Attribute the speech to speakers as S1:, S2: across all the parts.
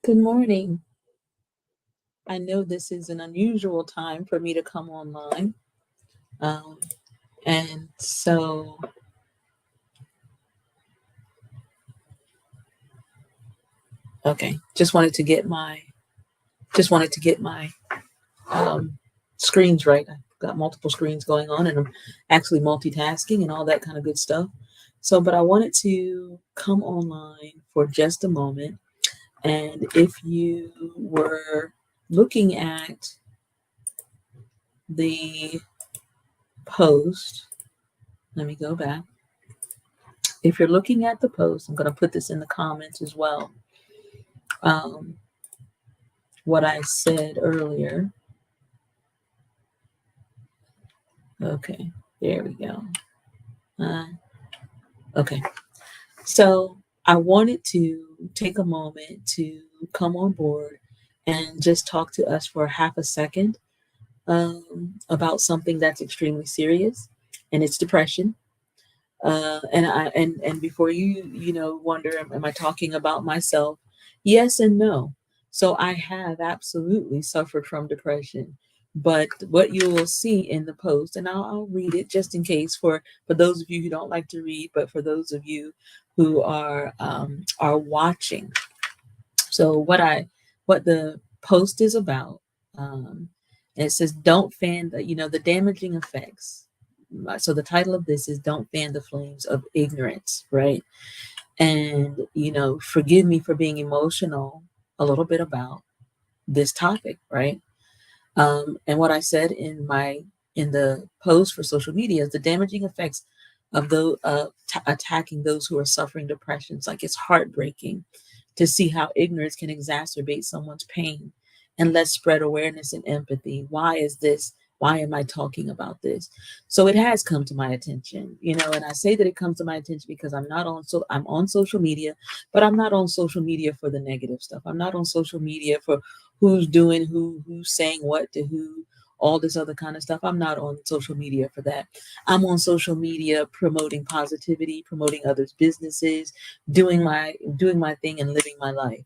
S1: Good morning. I know this is an unusual time for me to come online. Um, and so, okay, just wanted to get my um, screens right. I've got multiple screens going on and I'm actually multitasking and all that kind of good stuff. So, but I wanted to come online for just a moment. And if you were looking at the post, let me go back. If you're looking at the post, I'm going to put this in the comments as well. Um, what I said earlier. Okay, there we go. Uh, okay, so I wanted to take a moment to come on board and just talk to us for half a second about something that's extremely serious, and it's depression. And before you wonder, am I talking about myself? Yes and no. So I have absolutely suffered from depression, but what you will see in the post, and I'll read it just in case for those of you who don't like to read, but for those of you who are watching. So what the post is about, it says, "Don't fan the damaging effects." So the title of this is "Don't fan the flames of ignorance," right? And forgive me for being emotional a little bit about this topic, right? And what I said in the post for social media is the damaging effects of attacking those who are suffering depression. It's like it's heartbreaking to see how ignorance can exacerbate someone's pain, and let's spread awareness and empathy. Why is this? Why am I talking about this? So it has come to my attention, and I say that it comes to my attention because I'm on social media, but I'm not on social media for the negative stuff. I'm not on social media for who's doing who's saying what to who, all this other kind of stuff. I'm not on social media for that. I'm on social media promoting positivity, promoting others' businesses, doing my thing and living my life.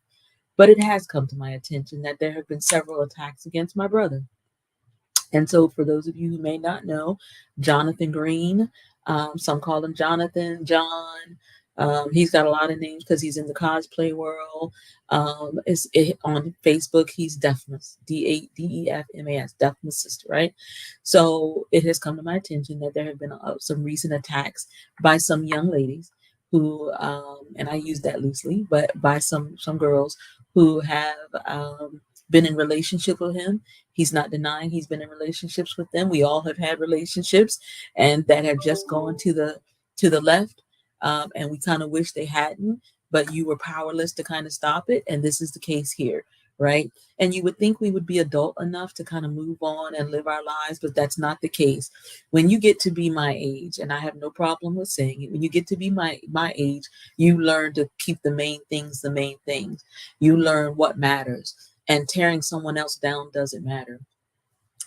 S1: But it has come to my attention that there have been several attacks against my brother. And so, for those of you who may not know, Jonathan Green, some call him Jonathan, John. He's got a lot of names because he's in the cosplay world. On Facebook, he's Defmas, Defmas, Defmas sister, right? So it has come to my attention that there have been some recent attacks by some young ladies who, and I use that loosely, but by some girls who have been in relationship with him. He's not denying he's been in relationships with them. We all have had relationships, and that have just gone to the left, and we kind of wish they hadn't. But you were powerless to kind of stop it, and this is the case here, right? And you would think we would be adult enough to kind of move on and live our lives, but that's not the case. When you get to be my age, and I have no problem with saying it, when you get to be my age, you learn to keep the main things. You learn what matters, and tearing someone else down doesn't matter.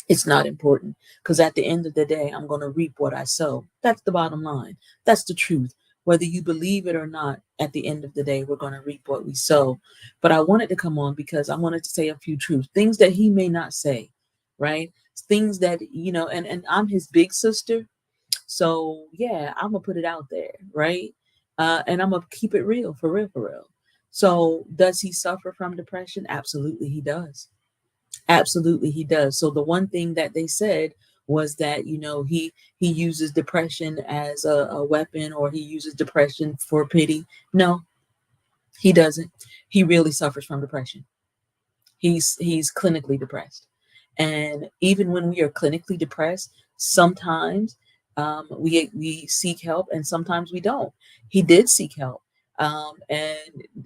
S1: It's not important because at the end of the day, I'm going to reap what I sow. That's the bottom line. That's the truth. Whether you believe it or not, at the end of the day, we're going to reap what we sow. But I wanted to come on because I wanted to say a few truths, things that he may not say, right? Things that, and I'm his big sister. So yeah, I'm going to put it out there, right? And I'm going to keep it real, for real, for real. So does he suffer from depression? Absolutely, he does. Absolutely, he does. So the one thing that they said was that he uses depression as a weapon, or he uses depression for pity. No, he doesn't. He really suffers from depression. He's clinically depressed, and even when we are clinically depressed, sometimes we seek help, and sometimes we don't. He did seek help, and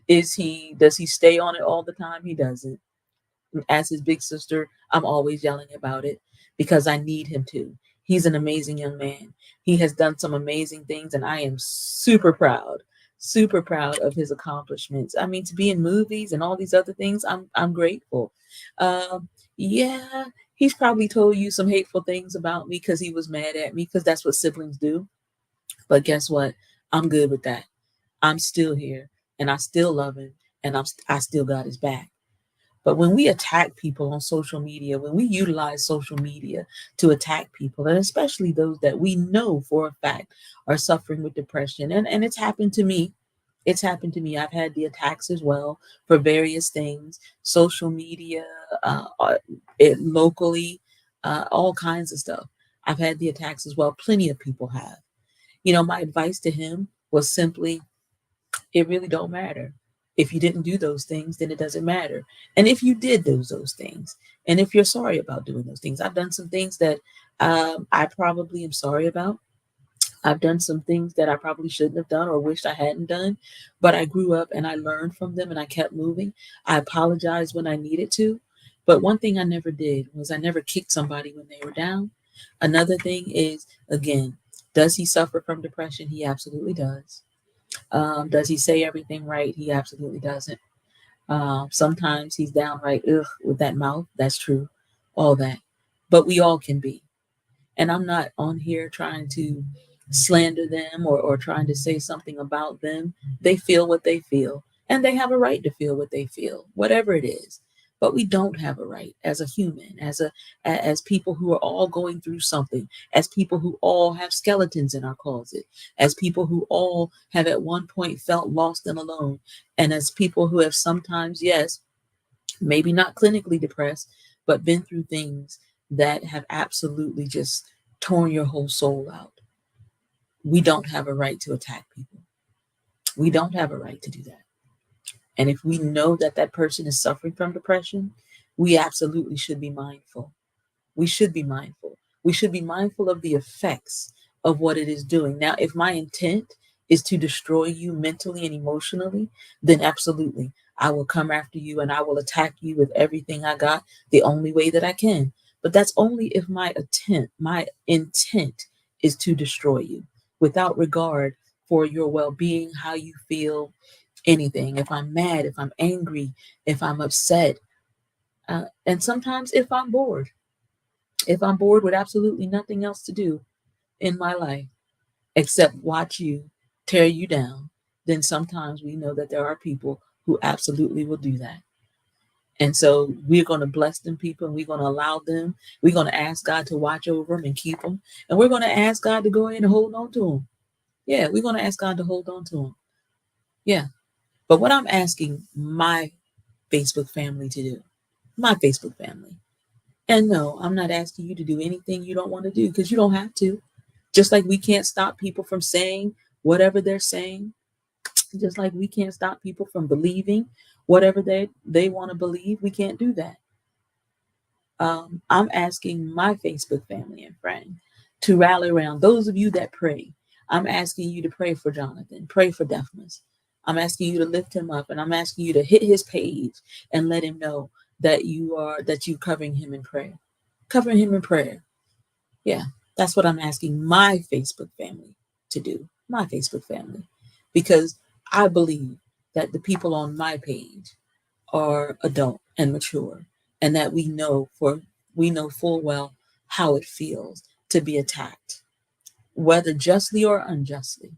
S1: does he stay on it all the time? He doesn't. As his big sister, I'm always yelling about it because I need him to. He's an amazing young man. He has done some amazing things, and I am super proud of his accomplishments. I mean, to be in movies and all these other things, I'm grateful. Yeah, he's probably told you some hateful things about me because he was mad at me, because that's what siblings do. But guess what? I'm good with that. I'm still here, and I still love him, and I still got his back. But when we attack people on social media, when we utilize social media to attack people, and especially those that we know for a fact are suffering with depression, and it's happened to me. It's happened to me. I've had the attacks as well for various things, social media, locally, all kinds of stuff. I've had the attacks as well. Plenty of people have. My advice to him was simply, it really don't matter. If you didn't do those things, then it doesn't matter. And if you did those things, and if you're sorry about doing those things, I've done some things that I probably am sorry about. I've done some things that I probably shouldn't have done or wished I hadn't done, but I grew up and I learned from them and I kept moving. I apologized when I needed to. But one thing I never did was I never kicked somebody when they were down. Another thing is, again, does he suffer from depression? He absolutely does. Does he say everything right? He absolutely doesn't. Sometimes he's downright ugh with that mouth. That's true. All that. But we all can be. And I'm not on here trying to slander them or trying to say something about them. They feel what they feel, and they have a right to feel what they feel, whatever it is. But we don't have a right as a human, as people who are all going through something, as people who all have skeletons in our closet, as people who all have at one point felt lost and alone, and as people who have sometimes, yes, maybe not clinically depressed, but been through things that have absolutely just torn your whole soul out. We don't have a right to attack people. We don't have a right to do that. And if we know that that person is suffering from depression, we absolutely should be mindful. We should be mindful. We should be mindful of the effects of what it is doing. Now, if my intent is to destroy you mentally and emotionally, then absolutely, I will come after you and I will attack you with everything I got the only way that I can. But that's only if my intent is to destroy you without regard for your well being, how you feel, anything. If I'm mad, if I'm angry, if I'm upset, and sometimes if I'm bored with absolutely nothing else to do in my life except watch you tear you down, then sometimes we know that there are people who absolutely will do that. And so we're going to bless them people and we're going to allow them. We're going to ask God to watch over them and keep them. And we're going to ask God to go in and hold on to them. Yeah, we're going to ask God to hold on to them. Yeah. But what I'm asking my Facebook family to do, my Facebook family, and no, I'm not asking you to do anything you don't want to do because you don't have to. Just like we can't stop people from saying whatever they're saying, just like we can't stop people from believing whatever they want to believe, we can't do that. I'm asking my Facebook family and friends to rally around those of you that pray. I'm asking you to pray for Jonathan, pray for Deafness. I'm asking you to lift him up, and I'm asking you to hit his page and let him know that you covering him in prayer, covering him in prayer. Yeah, that's what I'm asking my Facebook family to do, my Facebook family, because I believe that the people on my page are adult and mature, and that we know full well how it feels to be attacked, whether justly or unjustly.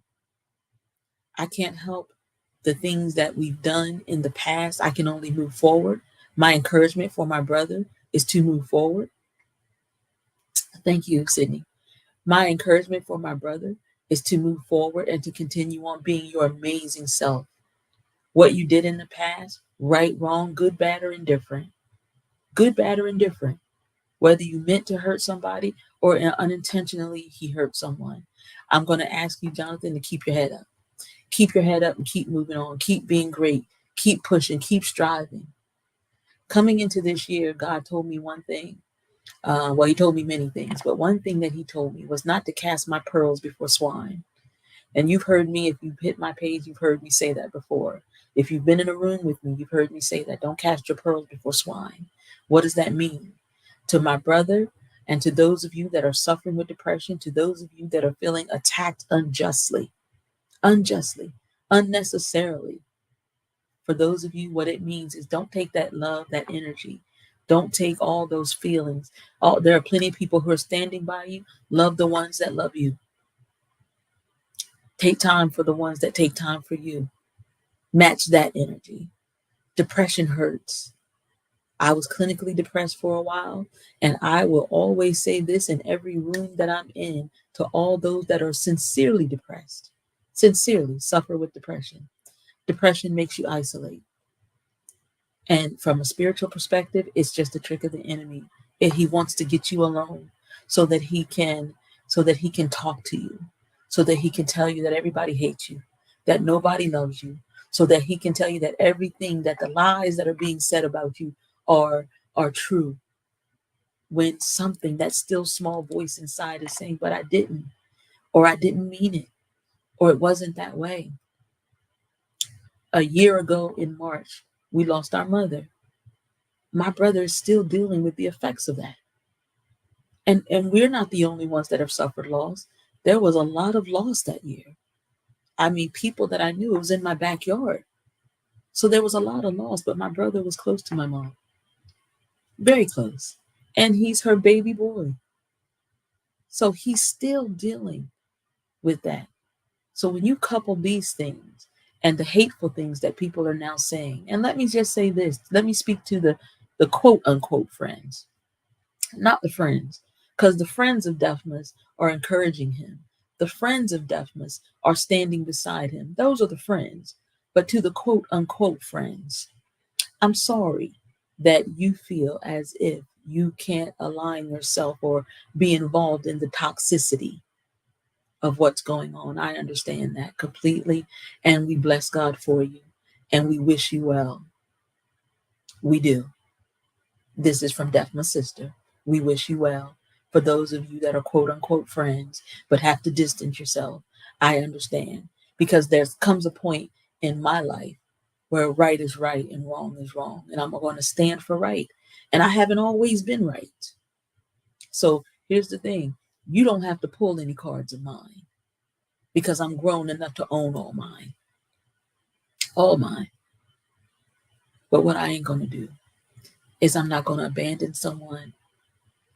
S1: I can't help the things that we've done in the past. I can only move forward. My encouragement for my brother is to move forward. Thank you, Sydney. My encouragement for my brother is to move forward and to continue on being your amazing self. What you did in the past, right, wrong, good, bad, or indifferent, good, bad, or indifferent, whether you meant to hurt somebody or unintentionally he hurt someone. I'm going to ask you, Jonathan, to keep your head up. Keep your head up and keep moving on. Keep being great. Keep pushing. Keep striving. Coming into this year, God told me one thing. Well, he told me many things, but one thing that he told me was not to cast my pearls before swine. And you've heard me, if you've hit my page, you've heard me say that before. If you've been in a room with me, you've heard me say that. Don't cast your pearls before swine. What does that mean? To my brother and to those of you that are suffering with depression, to those of you that are feeling attacked unjustly, unnecessarily. For those of you, what it means is don't take that love, that energy. Don't take all those feelings. There are plenty of people who are standing by you. Love the ones that love you. Take time for the ones that take time for you. Match that energy. Depression hurts. I was clinically depressed for a while, and I will always say this in every room that I'm in to all those that are sincerely depressed, sincerely suffer with depression. Depression makes you isolate. And from a spiritual perspective, it's just a trick of the enemy. He wants to get you alone so that he can talk to you, so that he can tell you that everybody hates you, that nobody loves you, so that he can tell you that everything, that the lies that are being said about you are true, when something, that still small voice inside is saying, but I didn't, or I didn't mean it, or it wasn't that way. A year ago in March, we lost our mother. My brother is still dealing with the effects of that. And we're not the only ones that have suffered loss. There was a lot of loss that year. I mean, people that I knew, it was in my backyard. So there was a lot of loss, but my brother was close to my mom, very close. And he's her baby boy. So he's still dealing with that. So when you couple these things and the hateful things that people are now saying, and let me just say this, let me speak to the quote unquote friends, not the friends, because the friends of Deafmus are encouraging him. The friends of Deafmus are standing beside him. Those are the friends. But to the quote unquote friends, I'm sorry that you feel as if you can't align yourself or be involved in the toxicity of what's going on. I understand that completely. And we bless God for you. And we wish you well. We do. This is from Deafmus Sister. We wish you well. For those of you that are quote unquote friends, but have to distance yourself, I understand. Because there comes a point in my life where right is right and wrong is wrong. And I'm going to stand for right. And I haven't always been right. So here's the thing. You don't have to pull any cards of mine, because I'm grown enough to own all mine. All mine. But what I ain't going to do is I'm not going to abandon someone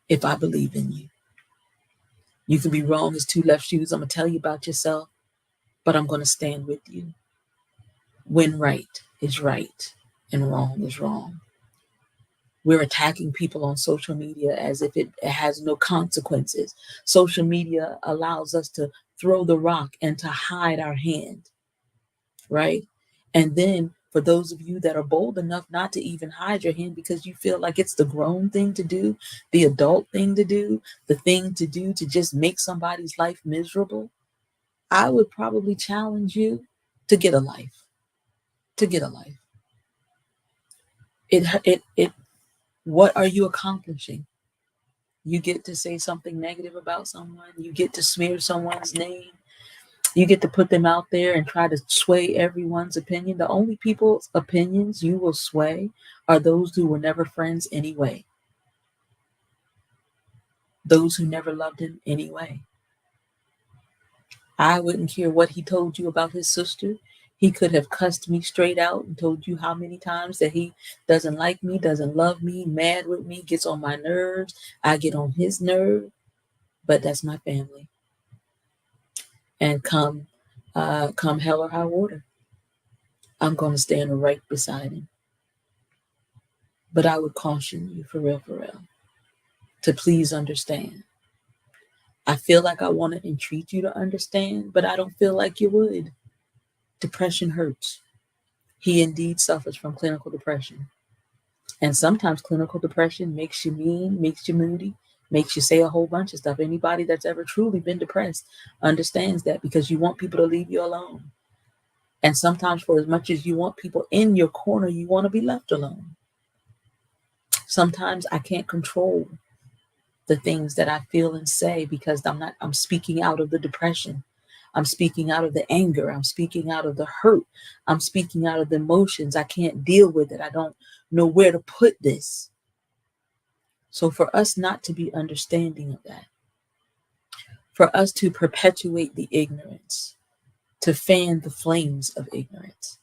S1: if I believe in you. You can be wrong as two left shoes. I'm going to tell you about yourself, but I'm going to stand with you when right is right and wrong is wrong. We're attacking people on social media as if it has no consequences. Social media allows us to throw the rock and to hide our hand, right? And then for those of you that are bold enough not to even hide your hand because you feel like it's the grown thing to do, the adult thing to do, the thing to do to just make somebody's life miserable, I would probably challenge you to get a life. To get a life. What are you accomplishing? You get to say something negative about someone. You get to smear someone's name. You get to put them out there and try to sway everyone's opinion. The only people's opinions you will sway are those who were never friends anyway. Those who never loved him anyway. I wouldn't care what he told you about his sister. He could have cussed me straight out and told you how many times that he doesn't like me, doesn't love me, mad with me, gets on my nerves. I get on his nerve, but that's my family. And come hell or high water, I'm going to stand right beside him. But I would caution you, for real, to please understand. I feel like I want to entreat you to understand, but I don't feel like you would. Depression hurts. He indeed suffers from clinical depression. And sometimes clinical depression makes you mean, makes you moody, makes you say a whole bunch of stuff. Anybody that's ever truly been depressed understands that, because you want people to leave you alone. And sometimes, for as much as you want people in your corner, you want to be left alone. Sometimes I can't control the things that I feel and say because I'm speaking out of the depression. I'm speaking out of the anger. I'm speaking out of the hurt. I'm speaking out of the emotions. I can't deal with it. I don't know where to put this. So for us not to be understanding of that, for us to perpetuate the ignorance, to fan the flames of ignorance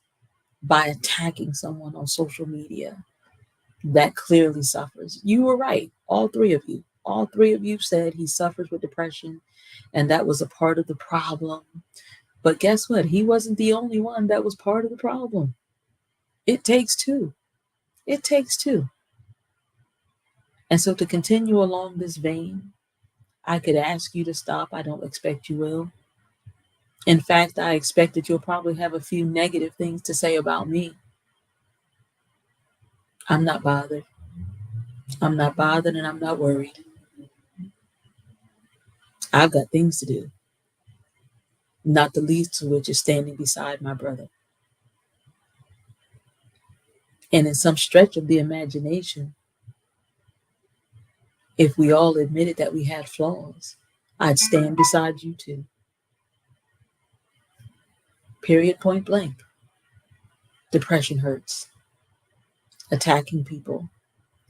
S1: by attacking someone on social media that clearly suffers. You were right. All three of you said he suffers with depression, and that was a part of the problem. But guess what? He wasn't the only one that was part of the problem. It takes two. It takes two. And so to continue along this vein, I could ask you to stop. I don't expect you will. In fact, I expect that you'll probably have a few negative things to say about me. I'm not bothered. I'm not bothered and I'm not worried. I've got things to do, not the least of which is standing beside my brother. And in some stretch of the imagination, if we all admitted that we had flaws, I'd stand beside you too. Period, point blank. Depression hurts. Attacking people,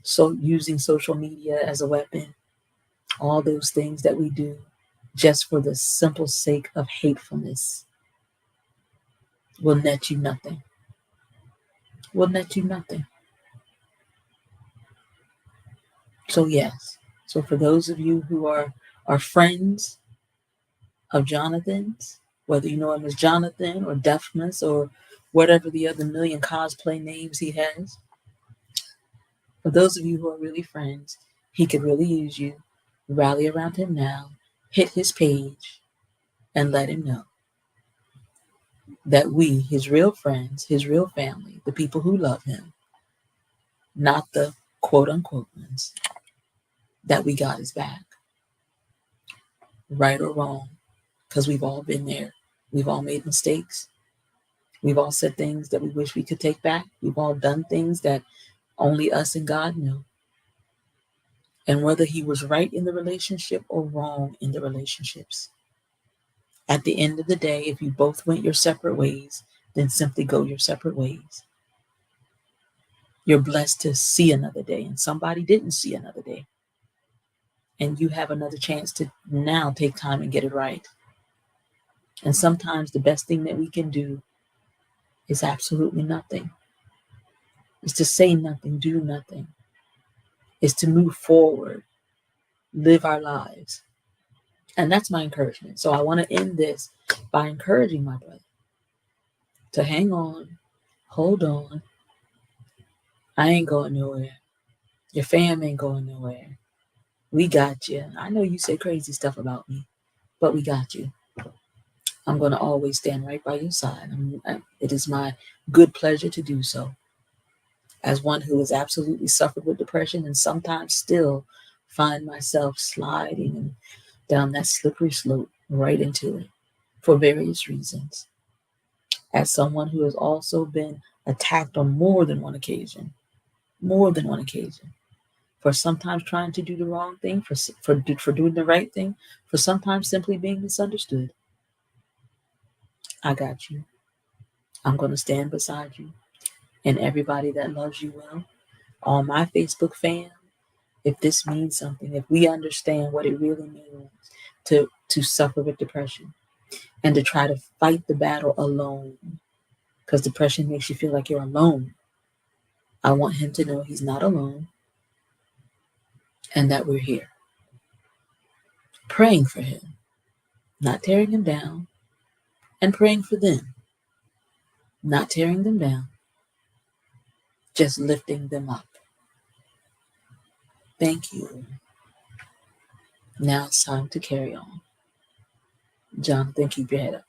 S1: so using social media as a weapon, all those things that we do just for the simple sake of hatefulness will net you nothing. Will net you nothing. So yes. So for those of you who are friends of Jonathan's, whether you know him as Jonathan or Deafness or whatever the other million cosplay names he has, for those of you who are really friends, he could really use you. Rally around him now, hit his page, and let him know that we, his real friends, his real family, the people who love him, not the quote unquote ones, that we got his back. Right or wrong, because we've all been there. We've all made mistakes. We've all said things that we wish we could take back. We've all done things that only us and God know. And whether he was right in the relationship or wrong in the relationships, at the end of the day, if you both went your separate ways, then simply go your separate ways. You're blessed to see another day, and somebody didn't see another day. And you have another chance to now take time and get it right. And sometimes the best thing that we can do is absolutely nothing. Is to say nothing, do nothing. Is to move forward, live our lives. And that's my encouragement. So I want to end this by encouraging my brother to hang on, hold on. I ain't going nowhere. Your fam ain't going nowhere. We got you. I know you say crazy stuff about me, but we got you. I'm going to always stand right by your side. It is my good pleasure to do so. As one who has absolutely suffered with depression and sometimes still find myself sliding down that slippery slope right into it for various reasons. As someone who has also been attacked on more than one occasion, for sometimes trying to do the wrong thing, for doing the right thing, for sometimes simply being misunderstood. I got you. I'm going to stand beside you and everybody that loves you well. All my Facebook fam, if this means something, if we understand what it really means to suffer with depression and to try to fight the battle alone, because depression makes you feel like you're alone. I want him to know he's not alone and that we're here praying for him, not tearing him down, and praying for them, not tearing them down, just lifting them up. Thank you. Now it's time to carry on. Jonathan, keep your head up.